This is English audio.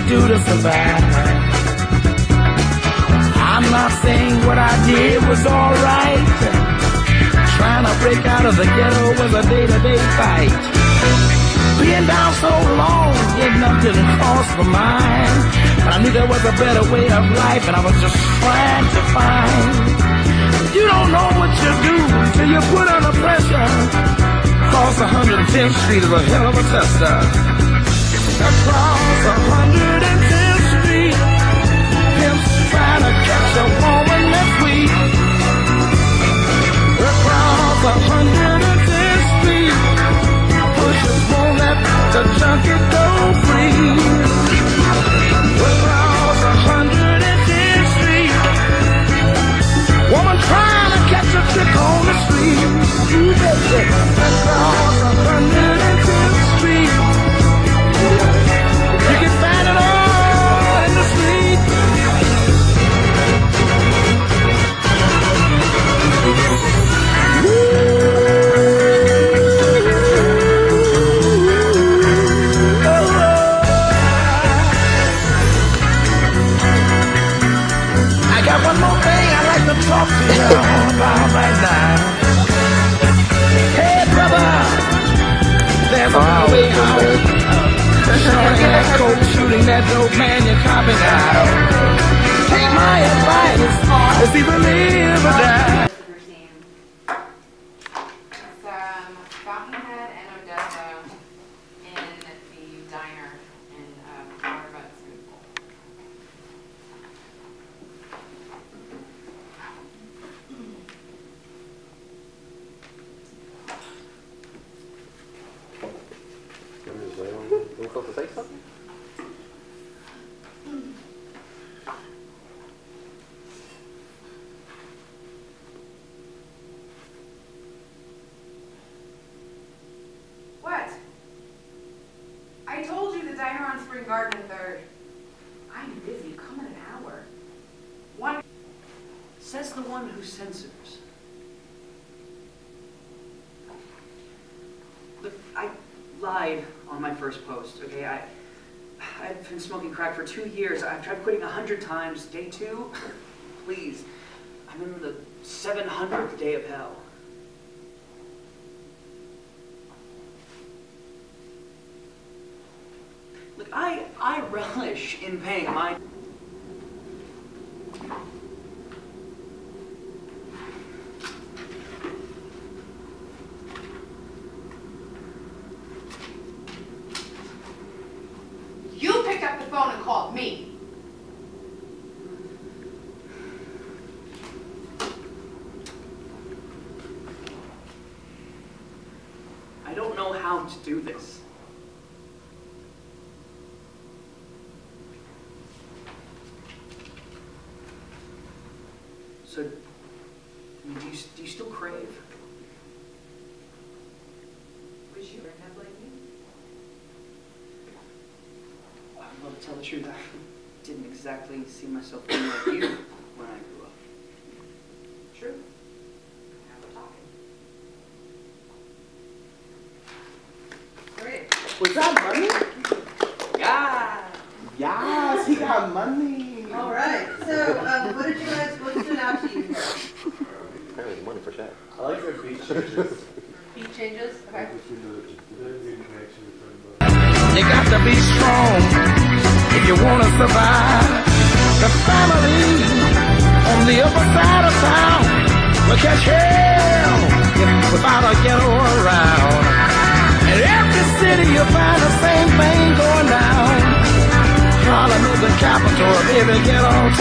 do to survive. I'm not saying what I did was alright. Trying to break out of the ghetto was a day-to-day fight. Being down so long, getting up didn't cross my mind. But I knew there was a better way of life, and I was just trying to find. You don't know what you do till you put under pressure. Across 110th Street is a hell of a tester. Across 110th Street, pimps trying to catch a woman that's weak. Across 110th Street, pushers won't let the junkie go free. Across 110th Street, woman trying to catch a trick on the street. You bet it. Across 110th Street, you can find it all in the street. I got one more thing I'd like to talk to you about right now. Hey brother, there's a way out. Shorting that coke, shooting that dope, man, you're copping out. Take my advice, it's either live or die. It's Fountainhead and Odessa in the diner in Quiara Spoonful. You supposed to say something? What? I told you the diner on Spring Garden 3rd. I'm busy. Come in an hour. One. Says the one who censors. Look, I lied on my first post, okay? I've been smoking crack for 2 years. I've tried quitting 100 times. Day 2? Please. I'm in the 700th day of hell. Look, I relish in paying my... You picked up the phone and called me. I don't know how to do this. So, do you still crave? Wish you were enough like me. Well, to tell the truth, I didn't exactly see myself being like you when I grew up. True. Now we're talking. Great. Was that money? Yeah. Yes, he got money. All right. So, what stood out to you here? Apparently money for sure. I like their beat changes. Beat changes? Okay. You got to be strong if you want to survive. The family on the upper side of town will catch hell without a ghetto around. In every city you find the same thing going down. Harlem is the capital of every ghetto town.